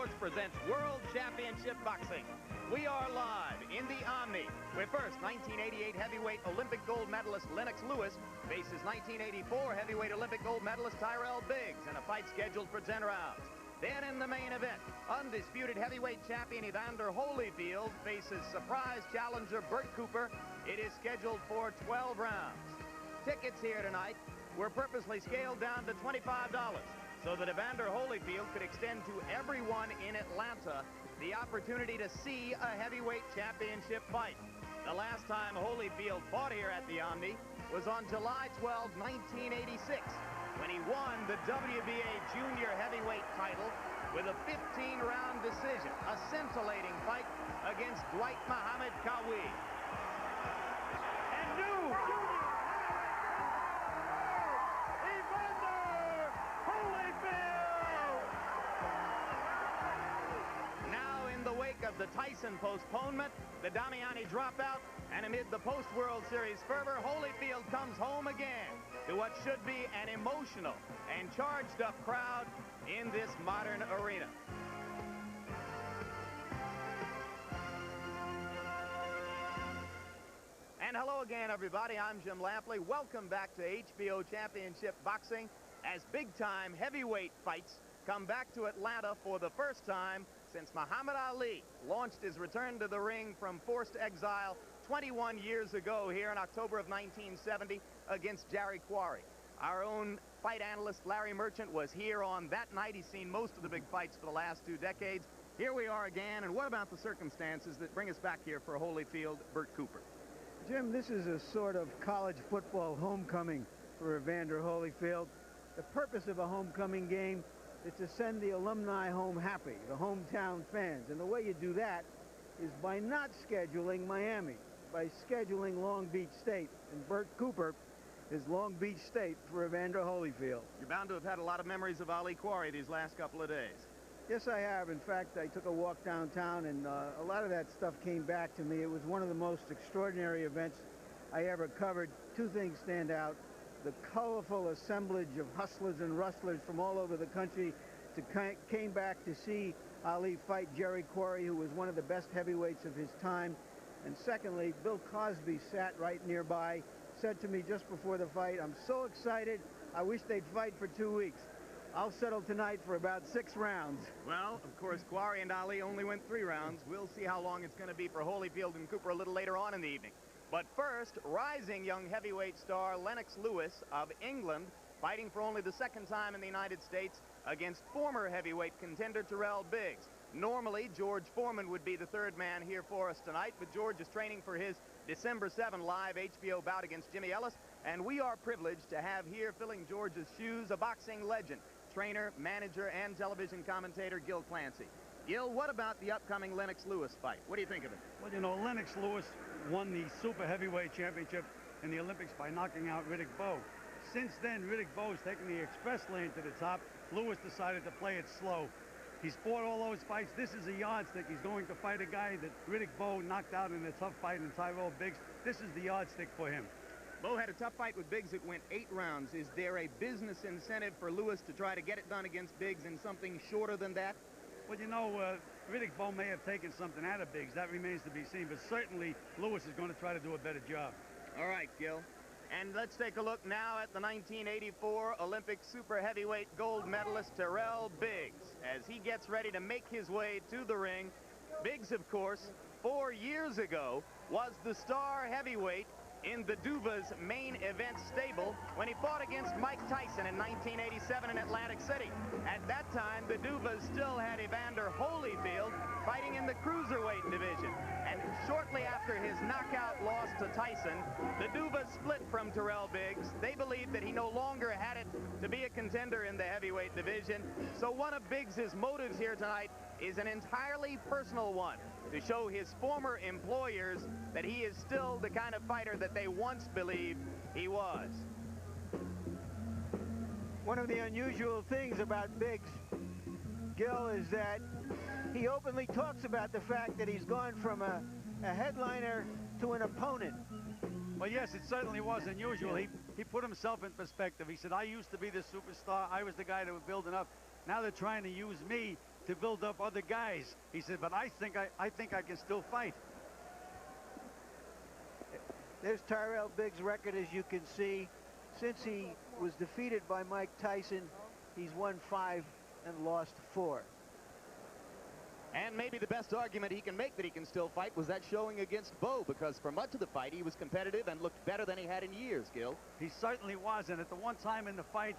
Sports presents World Championship Boxing. We are live in the Omni, where first 1988 heavyweight Olympic gold medalist Lennox faces 1984 heavyweight Olympic gold medalist Tyrell in a fight scheduled for 10 rounds. Then in the main event, undisputed heavyweight champion Evander Holyfield faces surprise challenger Bert Cooper. It is scheduled for 12 rounds. Tickets here tonight were purposely scaled down to $25 so that Evander Holyfield could extend to everyone in Atlanta the opportunity to see a heavyweight championship fight. The last time Holyfield fought here at the Omni was on July 12, 1986, when he won the WBA junior heavyweight title with a 15-round decision, a scintillating fight against Dwight Muhammad Qawi. And new Evander Holyfield! Now in the wake of the Tyson postponement, the Damiani dropout, and amid the post-World Series fervor, Holyfield comes home again to what should be an emotional and charged-up crowd in this modern arena. And hello again, everybody. I'm Jim Lampley. Welcome back to HBO Championship Boxing as big-time heavyweight fights come back to Atlanta for the first time since Muhammad Ali launched his return to the ring from forced exile 21 years ago here in October of 1970 against Jerry Quarry. Our own fight analyst Larry Merchant was here on that night. He's seen most of the big fights for the last 2 decades. Here we are again, and what about the circumstances that bring us back here for Holyfield, Bert Cooper? Jim, this is a sort of college football homecoming for Evander Holyfield. The purpose of a homecoming game is to send the alumni home happy, the hometown fans. And the way you do that is by not scheduling Miami, by scheduling Long Beach State. And Bert Cooper is Long Beach State for Evander Holyfield. You're bound to have had a lot of memories of Ali Quarry these last couple of days. Yes, I have. In fact, I took a walk downtown, and a lot of that stuff came back to me. It was one of the most extraordinary events I ever covered. 2 things stand out. The colorful assemblage of hustlers and rustlers from all over the country came back to see Ali fight Jerry Quarry, who was one of the best heavyweights of his time. And secondly, Bill Cosby sat right nearby, said to me just before the fight, "I'm so excited, I wish they'd fight for 2 weeks. I'll settle tonight for about 6 rounds." Well, of course, Quarry and Ali only went 3 rounds. We'll see how long it's going to be for Holyfield and Cooper a little later on in the evening. But first, rising young heavyweight star Lennox Lewis of England, fighting for only the 2nd time in the United States against former heavyweight contender Tyrell. Normally, George Foreman would be the 3rd man here for us tonight, but George is training for his December 7 live HBO bout against Jimmy Ellis, and we are privileged to have here filling George's shoes a boxing legend, trainer, manager, and television commentator Gil Clancy. Gil, what about the upcoming Lennox Lewis fight? What do you think of it? Well, you know, Lennox Lewis won the super heavyweight championship in the Olympics by knocking out Riddick Bowe. Since then, Riddick Bowe's taken the express lane to the top. Lewis decided to play it slow. He's fought all those fights. This is a yardstick. He's going to fight a guy that Riddick Bowe knocked out in a tough fight in Tyrell. This is the yardstick for him. Bowe had a tough fight with Biggs that went 8 rounds. Is there a business incentive for Lewis to try to get it done against Biggs in something shorter than that? Well, you know, Riddick Bowe may have taken something out of Biggs. That remains to be seen. But certainly, Lewis is going to try to do a better job. All right, Gil. And let's take a look now at the 1984 Olympic super heavyweight gold medalist Tyrell as he gets ready to make his way to the ring. Biggs, of course, 4 years ago was the star heavyweight in the Duvas main event stable when he fought against Mike Tyson in 1987 in Atlantic City. At that time, the Duvas still had Evander Holyfield fighting in the cruiserweight division. And shortly after his knockout loss to Tyson, the Duvas split from Tyrell Biggs. They believed that he no longer had it to be a contender in the heavyweight division. So one of Biggs's motives here tonight is an entirely personal one, to show his former employers that he is still the kind of fighter that they once believed he was. One of the unusual things about Biggs, Gil, is that he openly talks about the fact that he's gone from a headliner to an opponent. Well, yes, it certainly was unusual. He put himself in perspective. He said, I used to be the superstar. I was the guy that was building up. Now they're trying to use me to build up other guys. He said, but I think I can still fight. There's Tyrell Biggs' record, as you can see. Since he was defeated by Mike Tyson, he's won 5 and lost 4. And maybe the best argument he can make that he can still fight was that showing against Bo, because for much of the fight he was competitive and looked better than he had in years, Gil. He certainly was, and at the one time in the fight,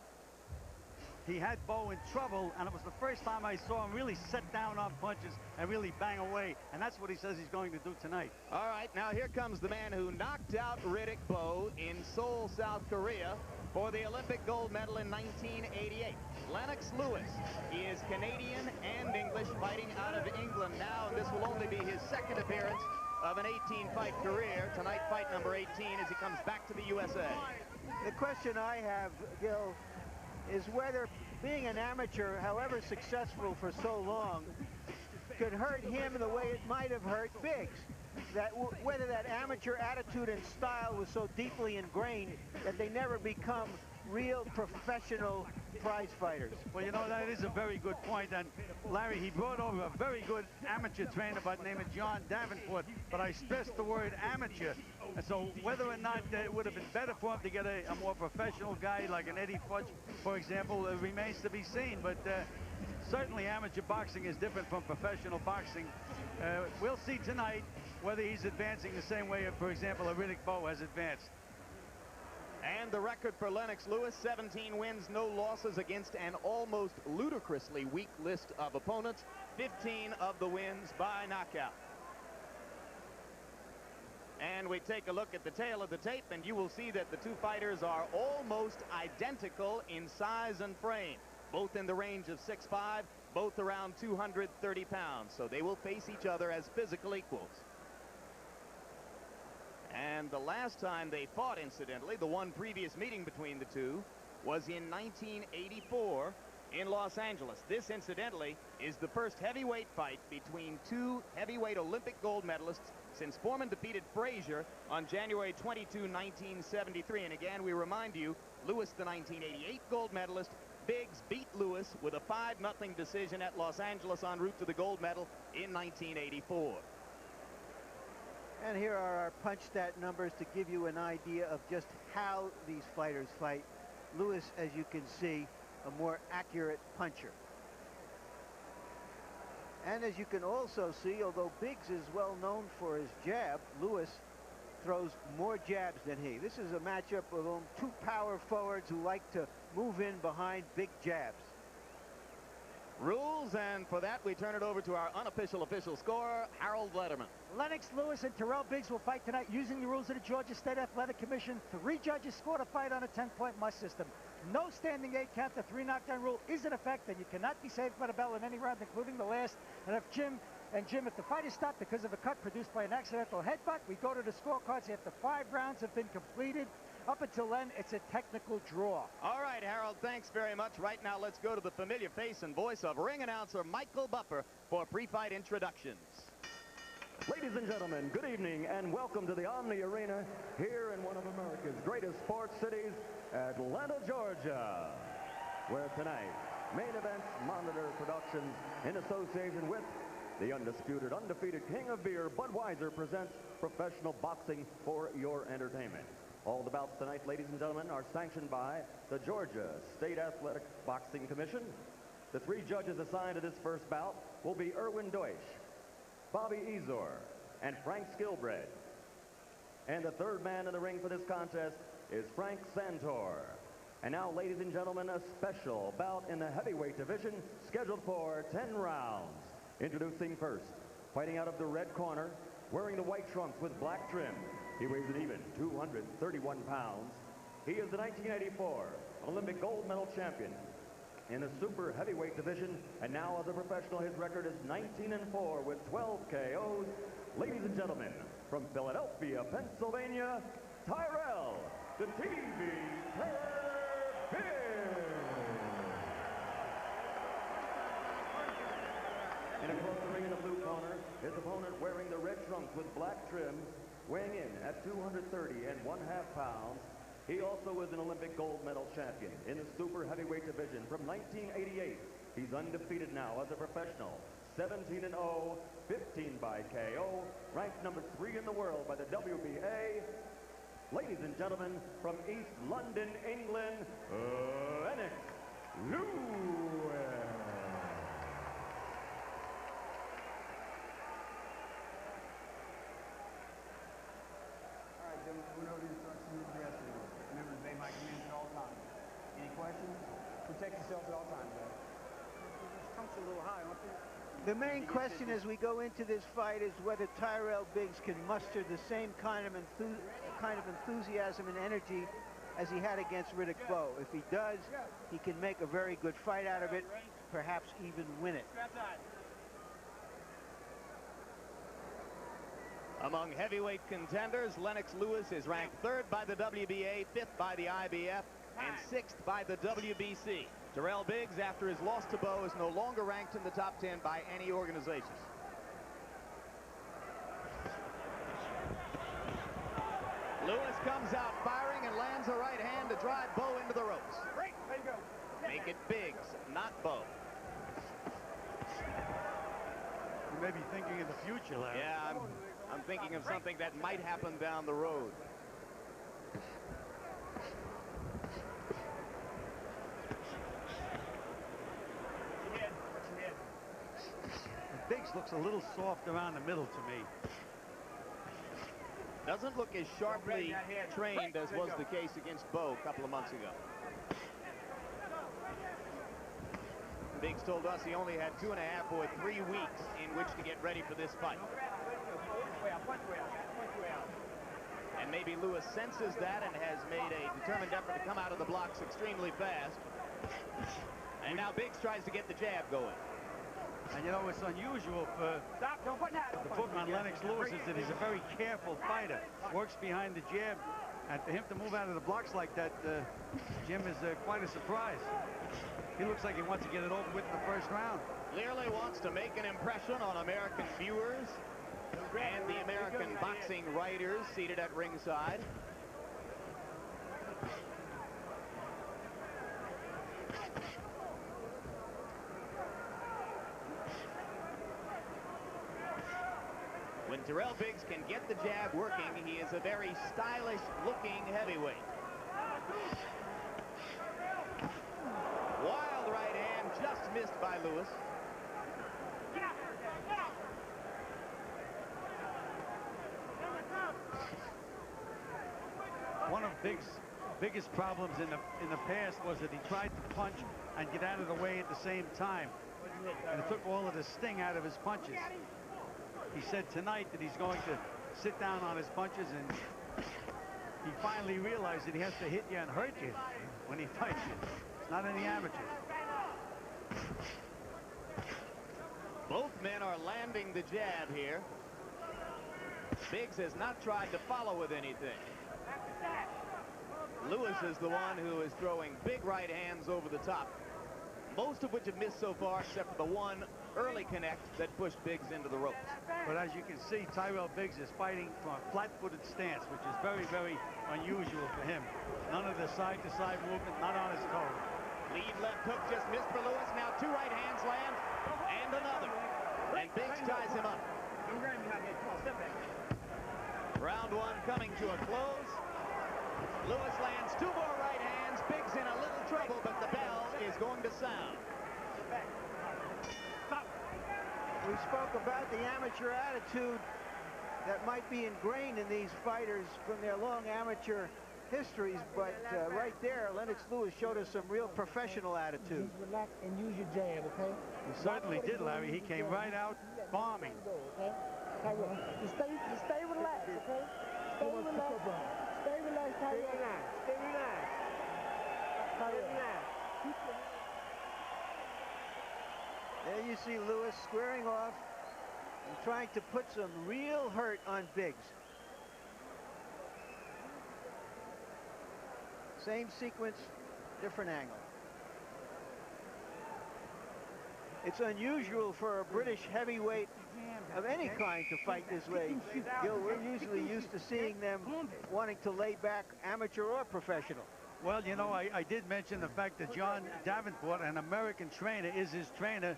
he had Bo in trouble, and it was the first time I saw him really set down on punches and really bang away, and that's what he says he's going to do tonight. All right, now here comes the man who knocked out Riddick Bowe in Seoul, South Korea for the Olympic gold medal in 1988. Lennox Lewis. He is Canadian and English, fighting out of England now, and this will only be his second appearance of an 18-fight career. Tonight, fight number 18 as he comes back to the USA. The question I have, Gil, is whether being an amateur, however successful for so long, could hurt him the way it might have hurt Biggs. Whether that amateur attitude and style was so deeply ingrained that they never become real professional prize fighters. Well, you know, that is a very good point. And Larry, he brought over a very good amateur trainer by the name of John Davenport, but I stressed the word amateur. And so whether or not it would have been better for him to get a more professional guy like an Eddie Fudge, for example, remains to be seen. But certainly amateur boxing is different from professional boxing. We'll see tonight whether he's advancing the same way, for example, a Riddick Bowe has advanced. And the record for Lennox Lewis, 17 wins, no losses against an almost ludicrously weak list of opponents. 15 of the wins by knockout. And we take a look at the tail of the tape, and you will see that the two fighters are almost identical in size and frame, both in the range of 6'5", both around 230 pounds. So they will face each other as physical equals. And the last time they fought, incidentally, the one previous meeting between the two, was in 1984 in Los Angeles. This, incidentally, is the first heavyweight fight between two heavyweight Olympic gold medalists since Foreman defeated Frazier on January 22, 1973. And again, we remind you, Lewis, the 1988 gold medalist, Biggs beat Lewis with a 5-0 decision at Los Angeles en route to the gold medal in 1984. And here are our punch stat numbers to give you an idea of just how these fighters fight. Lewis, as you can see, a more accurate puncher. And as you can also see, although Biggs is well known for his jab, Lewis throws more jabs than he. This is a matchup of two power forwards who like to move in behind big jabs. Rules, and for that we turn it over to our unofficial official scorer, Harold Letterman. Lennox Lewis and Tyrell Biggs will fight tonight using the rules of the Georgia State Athletic Commission. 3 judges scored a fight on a 10-point must system. No standing 8 count. The 3 knockdown rule is in effect, and you cannot be saved by the bell in any round, including the last. And if if the fight is stopped because of a cut produced by an accidental headbutt, we go to the scorecards after 5 rounds have been completed. Up until then, it's a technical draw. All right, Harold, thanks very much. Right now, let's go to the familiar face and voice of ring announcer Michael Buffer for pre-fight introductions. Ladies and gentlemen, good evening and welcome to the Omni Arena here in one of America's greatest sports cities, Atlanta, Georgia, where tonight, Main Events Monitor Productions, in association with the undisputed, undefeated King of Beer, Budweiser, presents professional boxing for your entertainment. All the bouts tonight, ladies and gentlemen, are sanctioned by the Georgia State Athletic Boxing Commission. The 3 judges assigned to this first bout will be Erwin Deutsch, Bobby Ezor, and Frank Skilbred. And the third man in the ring for this contest is Frank Santor. And now, ladies and gentlemen, a special bout in the heavyweight division scheduled for 10 rounds. Introducing first, fighting out of the red corner, wearing the white trunks with black trim. He weighs an even 231 pounds. He is the 1984 Olympic gold medal champion in the super heavyweight division, and now as a professional his record is 19-4 with 12 KOs. Ladies and gentlemen, from Philadelphia, Pennsylvania, Tyrell, the TV Big. In across the ring in the blue corner, his opponent wearing the red trunks with black trim, weighing in at 230.5 pounds. He also is an Olympic gold medal champion in the super heavyweight division from 1988 He's undefeated now as a professional. 17-0, 15 by KO, ranked number 3 in the world by the WBA. Ladies and gentlemen, from East London, England, Lennox Lewis. Went over the instructions yesterday. Remember to obey my commands at all times. Any questions? Protect yourself at all times, man. This trunk's a little high, aren't they? The main question as we go into this fight is whether Tyrell Biggs can muster the same kind of enthusiasm and energy as he had against Riddick Bowe. If he does, he can make a very good fight out of it, perhaps even win it. Among heavyweight contenders, Lennox Lewis is ranked 3rd by the WBA, 5th by the IBF, and 6th by the WBC. Tyrell Biggs, after his loss to Bowe, is no longer ranked in the top 10 by any organizations. Lewis comes out firing and lands a right hand to drive Bowe into the ropes. Great, there you go. Make it Biggs, not Bowe. You may be thinking of the future, Larry. Yeah, I'm thinking of something that might happen down the road. Biggs looks a little soft around the middle to me. Doesn't look as sharply trained as was the case against Bowe a couple of months ago. Biggs told us he only had 2.5 or 3 weeks in which to get ready for this fight. And maybe Lewis senses that and has made a determined effort to come out of the blocks extremely fast. And now Biggs tries to get the jab going. And you know, it's unusual for the book on Lennox Lewis is that he's a very careful fighter. Works behind the jab. And for him to move out of the blocks like that, Jim, is quite a surprise. He looks like he wants to get it over with in the first round. Clearly wants to make an impression on American viewers and the American boxing writers seated at ringside. When Tyrell Biggs can get the jab working, he is a very stylish-looking heavyweight. Wild right hand, just missed by Lewis. One of Biggs' biggest problems in the past was that he tried to punch and get out of the way at the same time. And it took all of the sting out of his punches. He said tonight that he's going to sit down on his punches, and he finally realized that he has to hit you and hurt you when he fights you. It's not any amateur. Both men are landing the jab here. Biggs has not tried to follow with anything. Lewis is the one who is throwing big right hands over the top, most of which have missed so far, except for the one early connect that pushed Biggs into the ropes. But as you can see, Tyrell Biggs is fighting from a flat-footed stance, which is very, very unusual for him. None of the side-to-side movement, not on his toes. Lead left hook just missed for Lewis. Now 2 right hands land, and another. And Biggs ties him up. Round 1 coming to a close. Lewis lands 2 more right hands. Biggs in a little trouble, but the bell is going to sound. We spoke about the amateur attitude that might be ingrained in these fighters from their long amateur histories, but right there, Lennox Lewis showed us some real professional attitude. Just relax and use your jab, okay? He certainly did, Larry. He came right out bombing. Okay? Tyrell, just stay relaxed, okay? Stay relaxed. Stay relaxed, Tyrell. Stay relaxed. Tyrell. There you see Lewis squaring off and trying to put some real hurt on Biggs. Same sequence, different angle. It's unusual for a British heavyweight of any kind to fight this way. Gil, we're usually used to seeing them wanting to lay back, amateur or professional. Well, you know, I did mention the fact that John Davenport, an American trainer, is his trainer,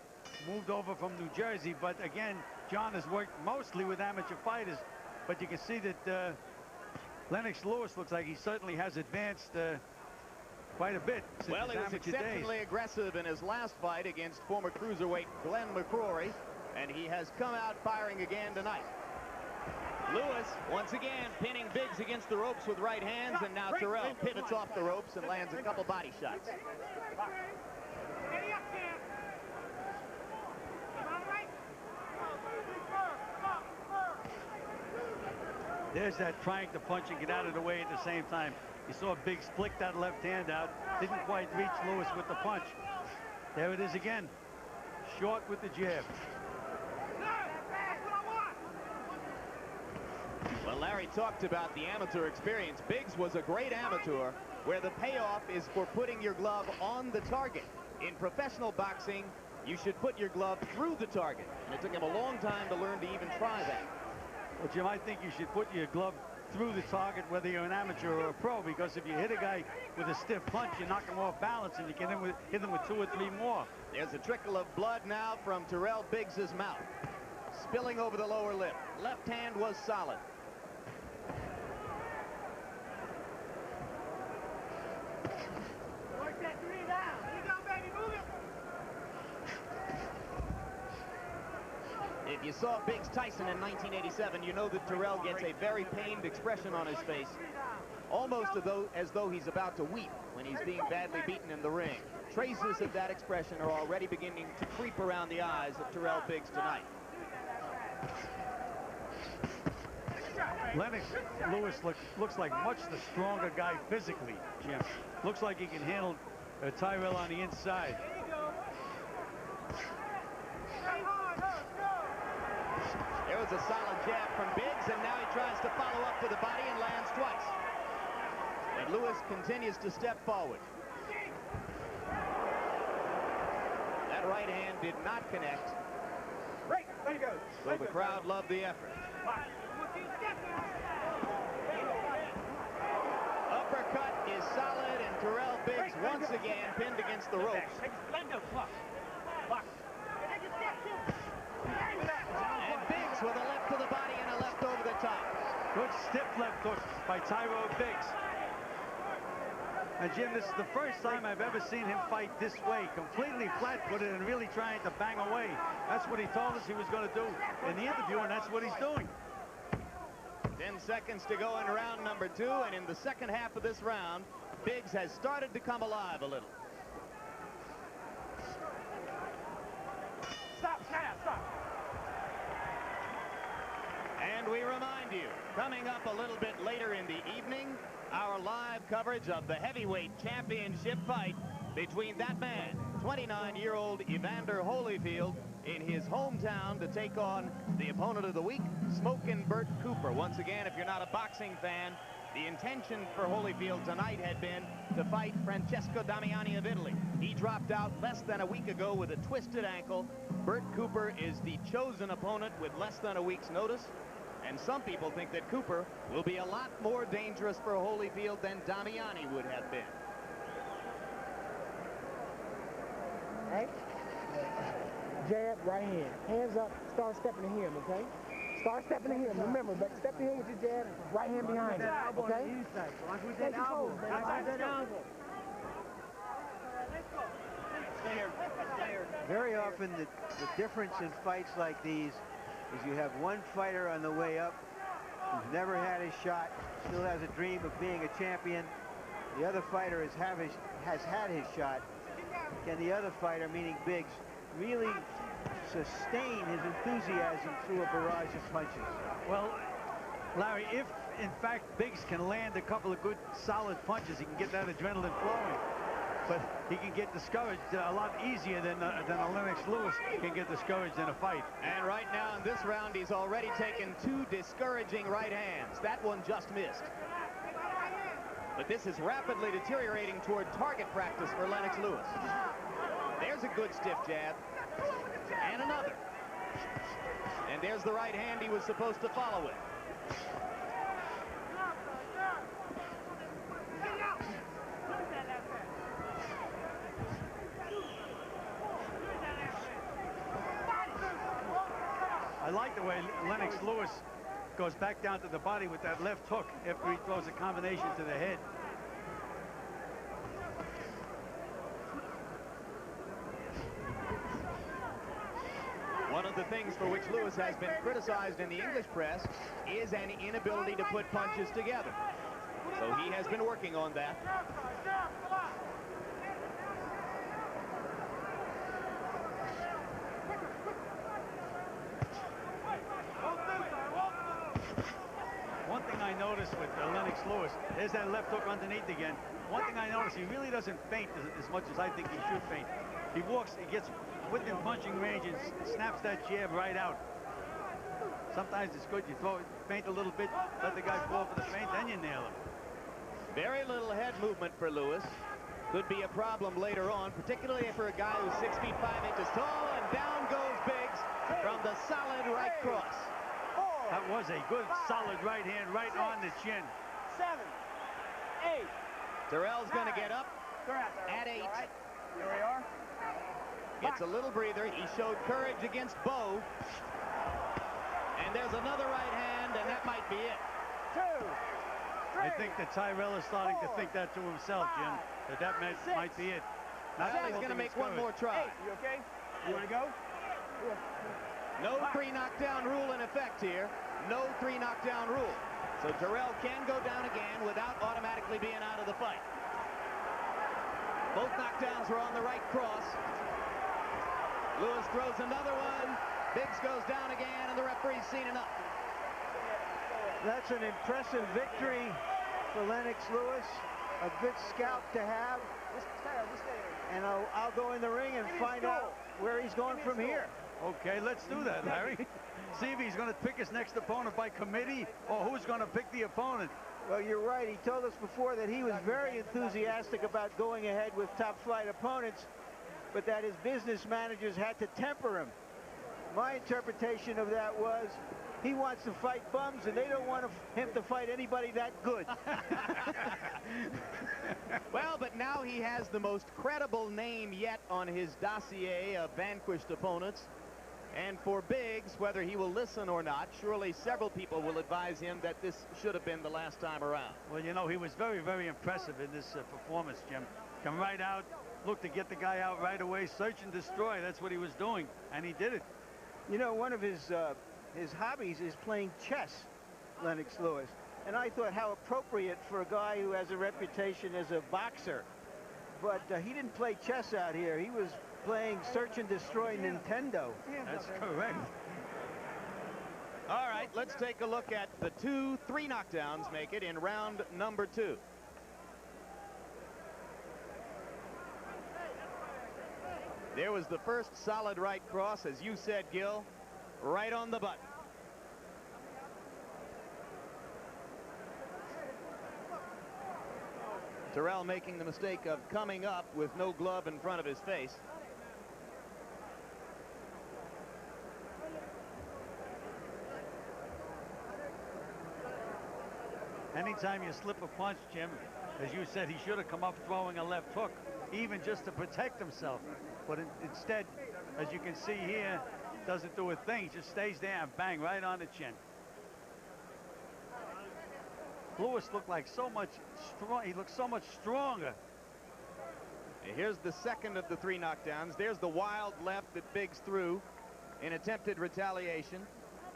moved over from New Jersey. But again, John has worked mostly with amateur fighters. But you can see that Lennox Lewis looks like he certainly has advanced quite a bit since Well, his he was amateur exceptionally days. aggressive in his last fight against former cruiserweight Glenn McCrory, and he has come out firing again tonight. Lewis, once again, pinning Biggs against the ropes with right hands, and now Tyrell pivots off the ropes and lands a couple body shots. There's that trying to punch and get out of the way at the same time. You saw Biggs flick that left hand out. Didn't quite reach Lewis with the punch. There it is again. Short with the jab. Well, Larry talked about the amateur experience. Biggs was a great amateur where the payoff is for putting your glove on the target. In professional boxing, you should put your glove through the target. And it took him a long time to learn to even try that. Well, Jim, I think you should put your glove through the target whether you're an amateur or a pro, because if you hit a guy with a stiff punch, you knock him off balance and you can hit him with 2 or 3 more. There's a trickle of blood now from Tyrell Biggs's mouth, spilling over the lower lip. Left hand was solid. If you saw Biggs Tyson in 1987, you know that Tyrell gets a very pained expression on his face, almost as though he's about to weep when he's being badly beaten in the ring. Traces of that expression are already beginning to creep around the eyes of Tyrell Biggs tonight. Lennox Lewis looks like much the stronger guy physically, Jim. Looks like he can handle Tyrell on the inside. There was a solid jab from Biggs, and now he tries to follow up with the body and lands twice. And Lewis continues to step forward. That right hand did not connect. So the crowd loved the effort. Uppercut is solid, and Tyrell Biggs once again pinned against the ropes. And Biggs with a left to the body and a left over the top. Good stiff left hook by Tyrell Biggs. And Jim, this is the first time I've ever seen him fight this way, completely flat-footed and really trying to bang away. That's what he told us he was going to do in the interview, and that's what he's doing. 10 seconds to go in round number 2, and in the second half of this round, Biggs has started to come alive a little. Stop. And we remind you, coming up a little bit later in the evening, our live coverage of the heavyweight championship fight between that man, 29-year-old Evander Holyfield, in his hometown to take on the opponent of the week, Smokin' Bert Cooper. Once again, if you're not a boxing fan, the intention for Holyfield tonight had been to fight Francesco Damiani of Italy. He dropped out less than a week ago with a twisted ankle. Bert Cooper is the chosen opponent with less than a week's notice. And some people think that Cooper will be a lot more dangerous for Holyfield than Damiani would have been. Right? Jab, right hand. Hands up, start stepping to him, okay? Start stepping to him. Remember, but step to him with your jab, right hand behind him, okay? Take control, baby. Very often the difference in fights like these is you have one fighter on the way up who's never had his shot, still has a dream of being a champion. The other fighter has had his shot. Can the other fighter, meaning Biggs, really sustain his enthusiasm through a barrage of punches? Well, Larry, if in fact Biggs can land a couple of good solid punches, he can get that adrenaline flowing. But he can get discouraged a lot easier than a Lennox Lewis can get discouraged in a fight. And right now in this round, he's already taken 2 discouraging right hands. That one just missed. But this is rapidly deteriorating toward target practice for Lennox Lewis. There's a good stiff jab. And another. And there's the right hand he was supposed to follow with. I like the way Lennox Lewis goes back down to the body with that left hook after he throws a combination to the head. One of the things for which Lewis has been criticized in the English press is an inability to put punches together. So he has been working on that. One thing I noticed with Lennox Lewis, there's that left hook underneath again. One thing I noticed, he really doesn't feint as much as I think he should feint. He walks, he gets within punching range and snaps that jab right out. Sometimes it's good, you feint a little bit, let the guy fall for the feint, then you nail him. Very little head movement for Lewis. Could be a problem later on, particularly for a guy who's 6 feet 5 inches tall, and down goes Biggs from the solid right cross. That was a good, solid right hand right on the chin. 7, 8. Tyrell's going to get up at 8. Here we are. Gets a little breather. He showed courage against Bowe. And there's another right hand, and that might be it. 2, 3. I think that Tyrell is starting to think that to himself, Jim, that might be it. Now he's going to make one more try. You okay? You want to go? No 3 knockdown rule in effect here. No 3 knockdown rule. So Tyrell can go down again without automatically being out of the fight. Both knockdowns were on the right cross. Lewis throws another one. Biggs goes down again, and the referee's seen enough. That's an impressive victory for Lennox Lewis. A good scalp to have. And I'll go in the ring and find out where he's going from here. Okay, let's do that, Larry. See if he's going to pick his next opponent by committee or who's going to pick the opponent. Well, you're right. He told us before that he was very enthusiastic about going ahead with top-flight opponents, but that his business managers had to temper him. My interpretation of that was he wants to fight bums, and they don't want him to fight anybody that good. Well, but now he has the most credible name yet on his dossier of vanquished opponents. And for Biggs, whether he will listen or not, surely several people will advise him that this should have been the last time around. Well, you know, he was very, very impressive in this performance, Jim. Come right out, look to get the guy out right away, search and destroy. That's what he was doing, and he did it. You know, one of his hobbies is playing chess, Lennox Lewis. And I thought how appropriate for a guy who has a reputation as a boxer. But he didn't play chess out here. He was playing search and destroy Nintendo. That's correct. All right, let's take a look at the 2-3 knockdowns make it in round number 2. There was the first solid right cross, as you said, Gil, right on the button. Tyrell making the mistake of coming up with no glove in front of his face. Anytime you slip a punch, Jim, as you said, he should have come up throwing a left hook, even just to protect himself. But instead, as you can see here, doesn't do a thing. Just stays there and bang right on the chin. Lewis looked like so much strong. He looked so much stronger. Here's the second of the 3 knockdowns. There's the wild left that Biggs threw in attempted retaliation.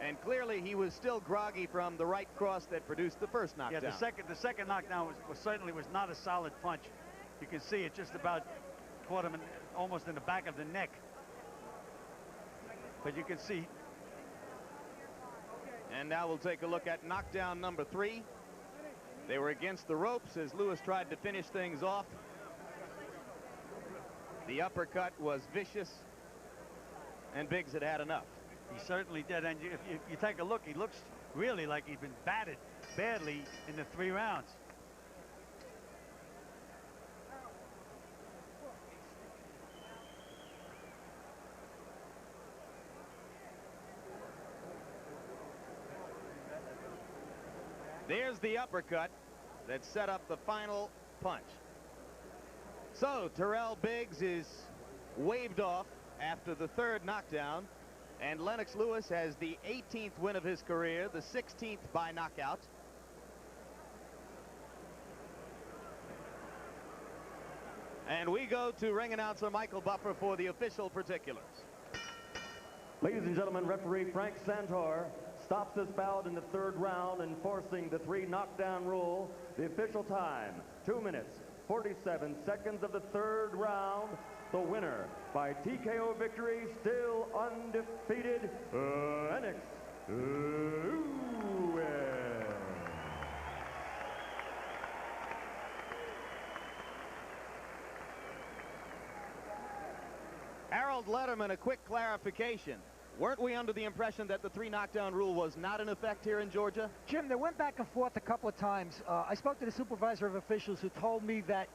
And clearly he was still groggy from the right cross that produced the first knockdown. Yeah, the second knockdown certainly was not a solid punch. You can see it just about caught him almost in the back of the neck. But you can see. And now we'll take a look at knockdown number 3. They were against the ropes as Lewis tried to finish things off. The uppercut was vicious, and Biggs had had enough. He certainly did. And if you take a look, he looks really like he's been battered badly in the 3 rounds. There's the uppercut that set up the final punch. So Tyrell Biggs is waved off after the 3rd knockdown. And Lennox Lewis has the 18th win of his career, the 16th by knockout. And we go to ring announcer Michael Buffer for the official particulars. Ladies and gentlemen, referee Frank Santor stops this bout in the 3rd round, enforcing the 3 knockdown rule. The official time, 2 minutes, 47 seconds of the 3rd round. The winner by TKO victory, still undefeated, Lennox Lewis. Harold Letterman, a quick clarification. Weren't we under the impression that the 3 knockdown rule was not in effect here in Georgia? Jim, they went back and forth a couple of times. I spoke to the supervisor of officials who told me that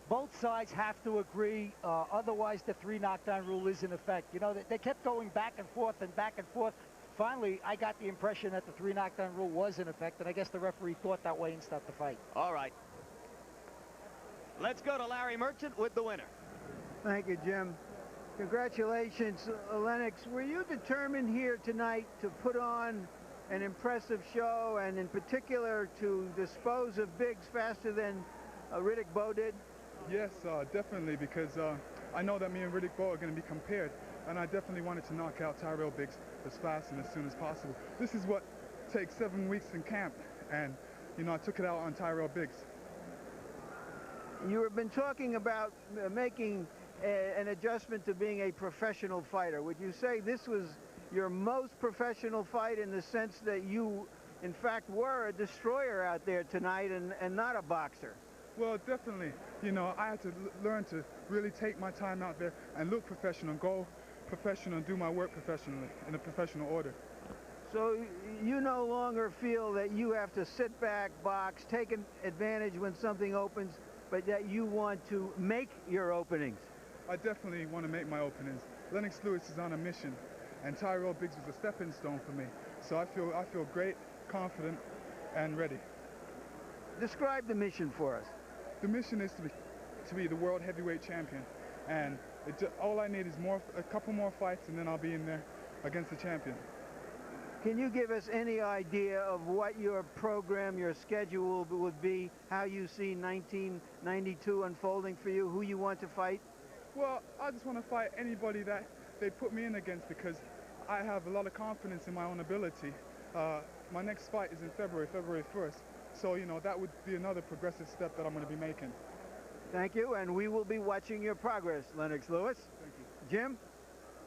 both sides have to agree, otherwise the 3 knockdown rule is in effect. You know, they kept going back and forth and back and forth. Finally, I got the impression that the 3 knockdown rule was in effect, and I guess the referee thought that way and stopped the fight. All right. Let's go to Larry Merchant with the winner. Thank you, Jim. Congratulations, Lennox. Were you determined here tonight to put on an impressive show, and in particular to dispose of Biggs faster than Riddick Bowe did? Yes, definitely, because I know that me and Riddick Bowe are going to be compared, and I definitely wanted to knock out Tyrell Biggs as fast and as soon as possible. This is what takes 7 weeks in camp, and, you know, I took it out on Tyrell Biggs. You have been talking about making an adjustment to being a professional fighter. Would you say this was your most professional fight in the sense that you, in fact, were a destroyer out there tonight and not a boxer? Well, definitely. You know, I had to learn to really take my time out there and look professional, go professional, and do my work professionally, in a professional order. So you no longer feel that you have to sit back, box, take advantage when something opens, but that you want to make your openings? I definitely want to make my openings. Lennox Lewis is on a mission, and Tyrell Biggs was a stepping stone for me. So I feel great, confident, and ready. Describe the mission for us. The mission is to be the world heavyweight champion, and all I need is a couple more fights, and then I'll be in there against the champion. Can you give us any idea of what your program, your schedule would be, how you see 1992 unfolding for you, who you want to fight? Well, I just want to fight anybody that they put me in against, because I have a lot of confidence in my own ability. My next fight is in February 1st. So, you know, that would be another progressive step that I'm going to be making. Thank you, and we will be watching your progress, Lennox Lewis. Thank you. Jim?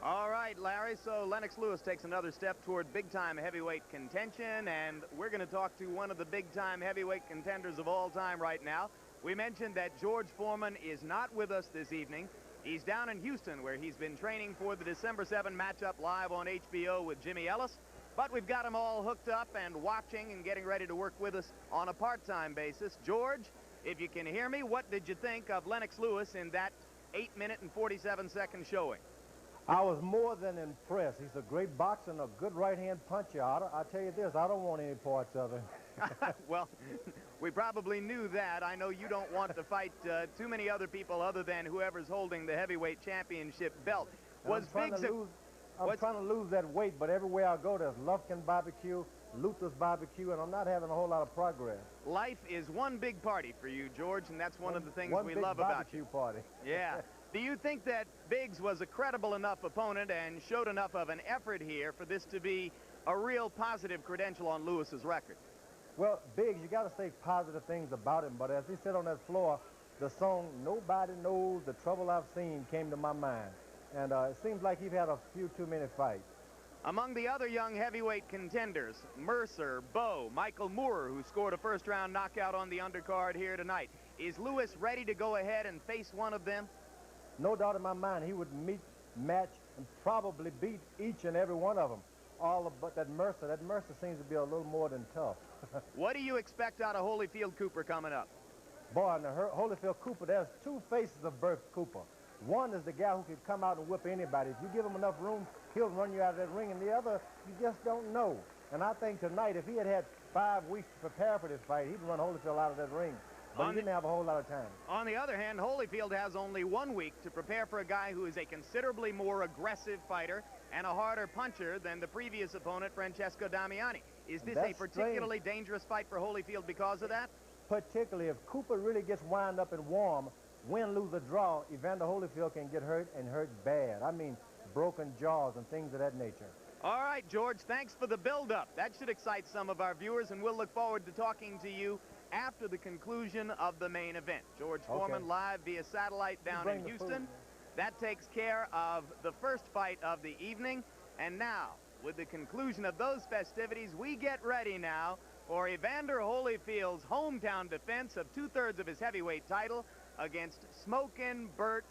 All right, Larry, so Lennox Lewis takes another step toward big-time heavyweight contention, and we're going to talk to one of the big-time heavyweight contenders of all time right now. We mentioned that George Foreman is not with us this evening. He's down in Houston, where he's been training for the December 7 matchup live on HBO with Jimmy Ellis. But we've got him all hooked up and watching and getting ready to work with us on a part-time basis. George, if you can hear me, what did you think of Lennox Lewis in that 8-minute and 47-second showing? I was more than impressed. He's a great boxer and a good right-hand puncher. I tell you this, I don't want any parts of him. Well, we probably knew that. I know you don't want to fight too many other people other than whoever's holding the heavyweight championship belt. I'm trying to lose that weight, but everywhere I go, there's Lufkin Barbecue, Luther's Barbecue, and I'm not having a whole lot of progress. Life is one big party for you, George, and that's one of the things we love about you. Party. Yeah. Do you think that Biggs was a credible enough opponent and showed enough of an effort here for this to be a real positive credential on Lewis's record? Well, Biggs, you got to say positive things about him, but as he said on that floor, the song "Nobody Knows the Trouble I've Seen" came to my mind. And it seems like he's had a few too many fights. Among the other young heavyweight contenders, Mercer, Bowe, Michael Moore, who scored a first-round knockout on the undercard here tonight. Is Lewis ready to go ahead and face one of them? No doubt in my mind, he would match, and probably beat each and every one of them. But that Mercer seems to be a little more than tough. What do you expect out of Holyfield Cooper coming up? Boy, in the Holyfield Cooper, there's two faces of Bert Cooper. One is the guy who could come out and whip anybody. If you give him enough room, he'll run you out of that ring. And the other, you just don't know. And I think tonight, if he had had 5 weeks to prepare for this fight, he'd run Holyfield out of that ring. But he didn't have a whole lot of time. On the other hand, Holyfield has only 1 week to prepare for a guy who is a considerably more aggressive fighter, and a harder puncher than the previous opponent, Francesco Damiani. Is this a That's particularly dangerous fight for Holyfield because of that? Particularly if Cooper really gets wound up and warm, win, lose, or draw, Evander Holyfield can get hurt and hurt bad. I mean, broken jaws and things of that nature. All right, George, thanks for the build-up. That should excite some of our viewers, and we'll look forward to talking to you after the conclusion of the main event. George Foreman live via satellite down in Houston. That takes care of the first fight of the evening. And now, with the conclusion of those festivities, we get ready now for Evander Holyfield's hometown defense of 2/3 of his heavyweight title against Smokin' Bert